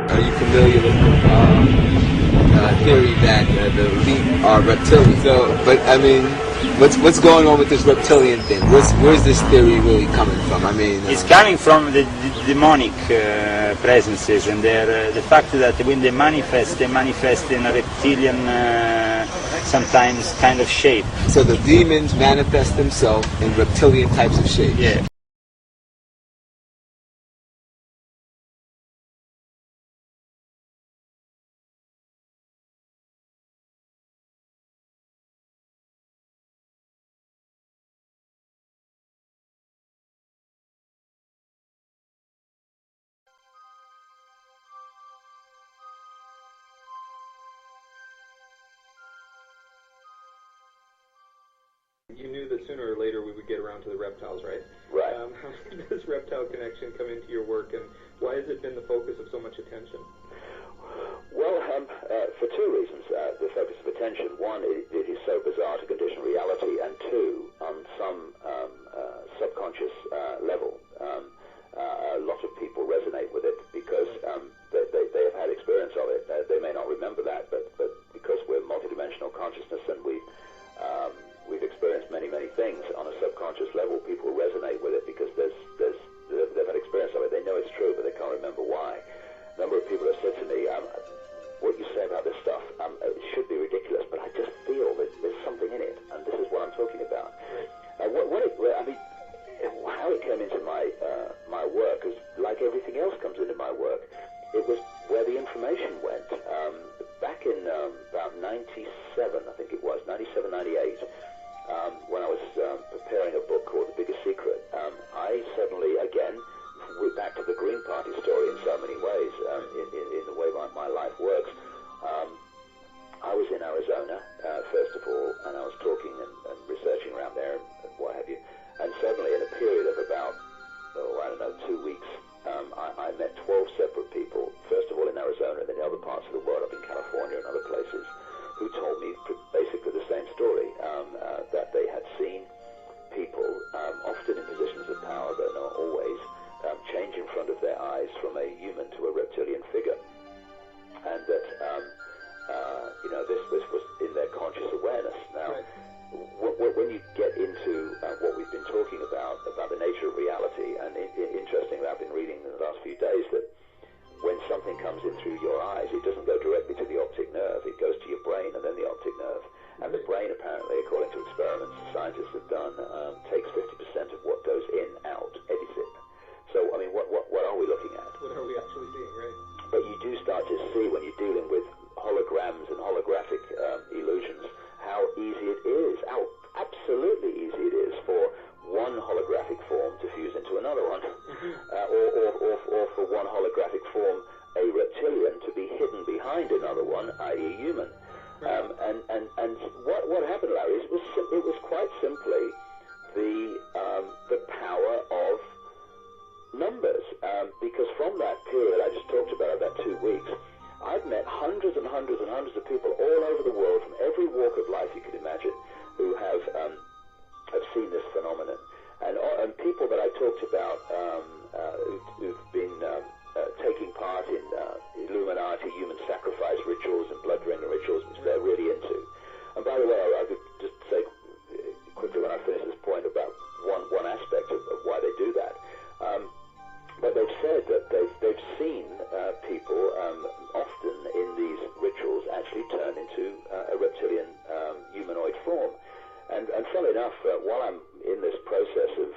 Are you familiar with the theory that the elite are reptilian? So, but I mean, what's going on with this reptilian thing? Where's this theory really coming from? I mean, it's coming from the demonic presences, and the fact that when they manifest in a reptilian, sometimes kind of shape. So the demons manifest themselves in reptilian types of shapes. Yeah. You knew that sooner or later we would get around to the reptiles, right? Right. How did this reptile connection come into your work, and why has it been the focus of so much attention? Well, for two reasons, the focus of attention. One, it is so bizarre to conditioned reality, and two, on some subconscious level, a lot of people resonate with it because they have had experience of it. They may not remember that, but because we're multidimensional consciousness and we've experienced many things on a subconscious level, people resonate with it because they've had experience of it. They know it's true, but they can't remember why. A number of people have said to me, what you say about this stuff, it should be ridiculous, but I just feel that there's something in it, and this is what I'm talking about. How it came into my work is like everything else comes into my work. It was where the information went. Back in about 97, I think it was, 97, 98, when I was preparing a book called The Biggest Secret, I suddenly, again, went back to the Green Party story in so many ways, in the way my life works. I was in Arizona, first of all, and I was talking and researching around there and what have you, and suddenly in a period of about, 2 weeks, I met 12 separate people, first of all in Arizona, and then in other parts of the world, up in California and other places, who told me basically the same story, that they had seen people, often in positions of power, but not always, change in front of their eyes from a human to a reptilian figure. And that, this was in their conscious awareness. Now, when you get into what we've been talking about the nature of reality, and interestingly, I've been reading in the last few days that when something comes in through your eyes, it doesn't go directly to the optic nerve, it goes to your brain and then the optic nerve. And the brain, apparently, according to experiments scientists have done, takes 50% of what goes in out, edits it. So, I mean, what are we looking at? What are we actually seeing, right? But you do start to see, when you're dealing with holograms and holographic illusions, how easy it is, how absolutely easy it is for one holographic form to fuse into another one, or for one holographic form, a reptilian, to be hidden behind another one, i.e. human. And what happened, Larry, it was quite simply the power of numbers, because from that period I just talked about 2 weeks, I've met hundreds and hundreds and hundreds of people all over the world from every walk of life you could imagine who have seen this phenomenon, and people that I talked about who've been taking part in Illuminati human sacrifice rituals and blood drinking rituals, which they're really into. And by the way, I could just say quickly when I finish this point about one aspect of why they do that. But they've said that they've seen people often in these rituals actually turn into a reptilian humanoid form. And funnily enough, while I'm in this process of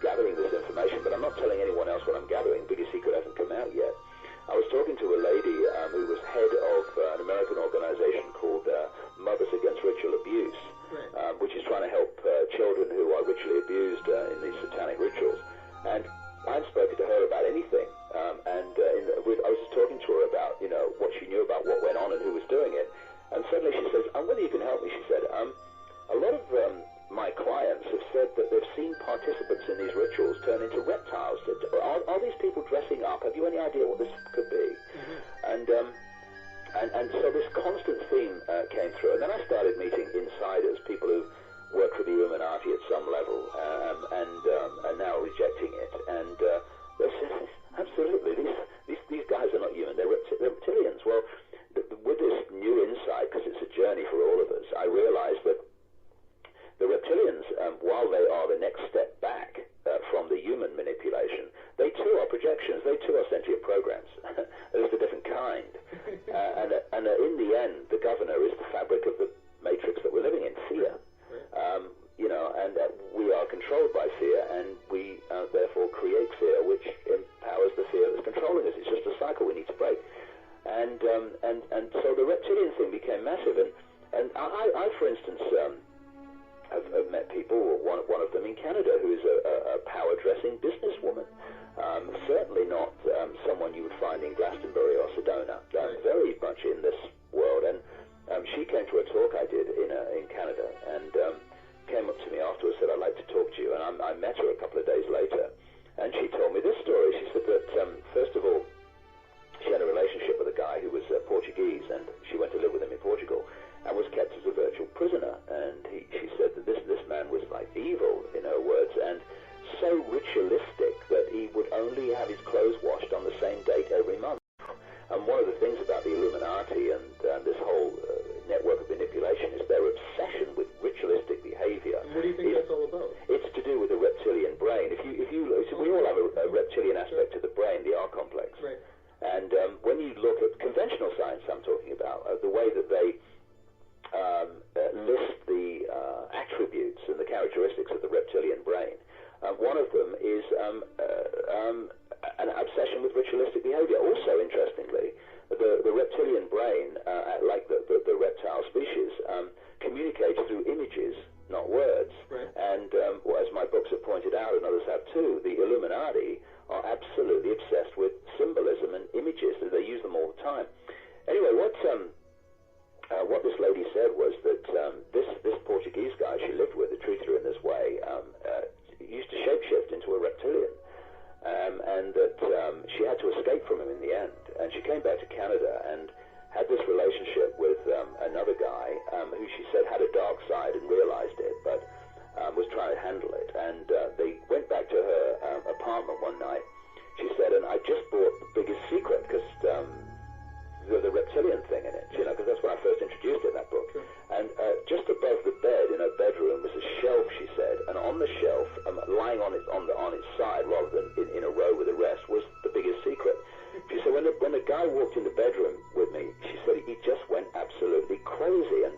gathering this information, but I'm not telling anyone else what I'm gathering, Biggest Secret hasn't come out yet, I was talking to a lady who was head of an American organization called Mothers Against Ritual Abuse, which is trying to help children who are ritually abused in these satanic rituals. And I hadn't spoken to her about anything, I was just talking to her about, what she knew about what went on and who was doing it. And suddenly she says, I wonder if you can help me. She said, a lot of my clients have said that they've seen participants in these rituals turn into reptiles. Are these people dressing up? Have you any idea what this could be? And so this constant theme came through. And then I started meeting insiders, people who worked for the Illuminati at some level, and are now rejecting it. And they said, absolutely, these guys are not human, they're reptilians. Well, with this new insight, because it's a journey for all of us, I realized that the reptilians, while they are the next step back from the human manipulation, they too are projections, they too are sentient programs. They're just a different kind. And in the end, the governor is the fabric of the matrix that we're living in, fear. You know, and we are controlled by fear, and we therefore create fear, which empowers the fear that's controlling us. It's just a cycle we need to break. And so the reptilian thing became massive. And I for instance, have met people, one of them in Canada, who is a power-dressing businesswoman. Certainly not someone you would find in Glastonbury or Sedona. Very much in this world. And she came to a talk I did in Canada, and came up to me afterwards, said, I'd like to talk to you. And I met her a couple of days later, and she told me this story. She said that, first of all, she had a relationship with a guy who was Portuguese, and she went to live with him in Portugal, and was kept as a virtual prisoner. And she said that this man was like evil, in her words, and so ritualistic that he would only have his clothes washed on the same date every month. And one of the things about the Illuminati and this whole network of manipulation is their obsession with ritualistic behavior. What do you think that's all about? It's to do with the reptilian brain. We all have a reptilian aspect to the brain, the R complex. Right. And when you look at conventional science, I'm talking about, the way that they list the attributes and the characteristics of the reptilian brain, one of them is an obsession with ritualistic behavior. Also, interestingly, the reptilian brain, like the reptile species, communicates through images, not words. Right. And as my books have pointed out, and others have too, the Illuminati are absolutely obsessed with symbolism and images. They use them all the time. Anyway, what this lady said was that this Portuguese guy she lived with, who treated her in this way, used to shapeshift into a reptilian, and that she had to escape from him in the end. And she came back to Canada and had this relationship with another guy who she said had a dark side and realized it, but was trying to handle it. And they went back to her apartment one night. She said, and I just bought the biggest secret, because the reptilian thing in it, you know, because that's when I first introduced it in that book. Sure. And just above the bed in her bedroom was a shelf, she said, and on the shelf, lying on its side rather than in a row with the rest, was the biggest secret. She said when the guy walked in the bedroom with me, she said he just went absolutely crazy and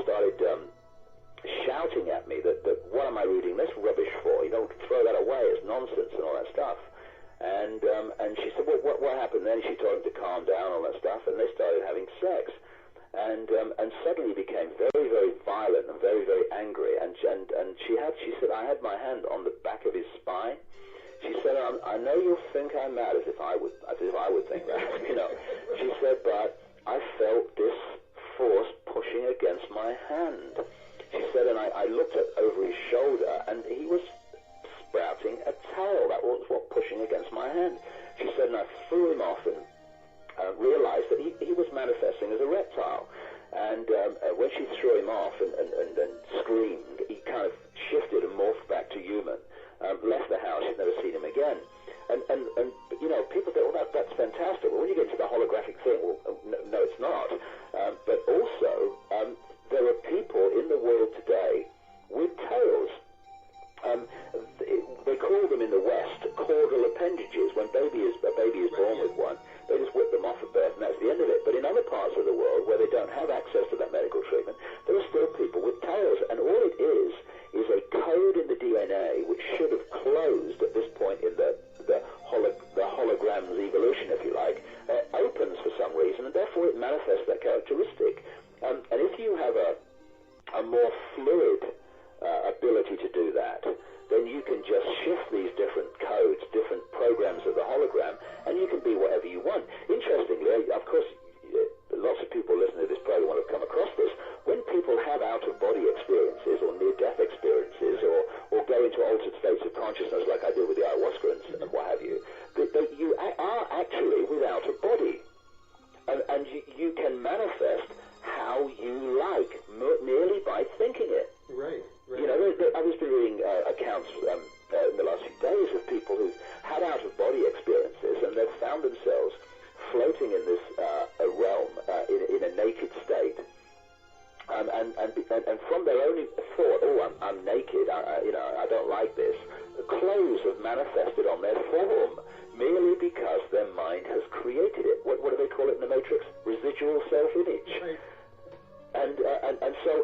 started shouting at me that what am I reading this rubbish for? You know, throw that away, it's nonsense and all that stuff. And she said, well, what happened then? She told him to calm down, all that stuff, and they started having sex. And suddenly he became very, very violent and very, very angry. And she said, I had my hand on the back of his spine. She said, I know you'll think I'm mad, as if I would think that, you know. She said, but I felt this force pushing against my hand. She said, and I looked over his shoulder, and he was sprouting a tail. That was what pushing against my hand. She said, and I threw him off and realized that he was manifesting as a reptile. And when she threw him off and screamed, he kind of shifted and morphed back to human. Left the house, she's never seen him again. And you know, people think, well, that's fantastic. Well, when you get to the holographic thing, well, no, it's not. But also, there are people in the world today with tails. They call them in the West caudal appendages. When a baby is born with one, they just whip them off at birth, and that's the end of it. But in other parts of the world where they don't have access to that medical treatment, there are still people with tails, and all it is a code in the DNA which should have closed at this point in the hologram's evolution, if you like, opens for some reason, and therefore it manifests that characteristic. And if you have a more fluid ability to do that, then you can just shift these different codes, different programs of the hologram, and you can be whatever you want. Interestingly, of course, lots of people listening to this program will have come across this. When people have out-of-body experiences or near-death experiences or go into altered states of consciousness like I did with the ayahuasca and what have you, that you are actually without a body. And you can manifest how you like, merely by thinking it. Right. You know, I've just been reading accounts in the last few days of people who've had out-of-body experiences, and they've found themselves floating in this realm in a naked state, and from their own thought, oh, I'm naked, I don't like this. The clothes have manifested on their form merely because their mind has created it. What do they call it in the Matrix? Residual self-image. Right. And so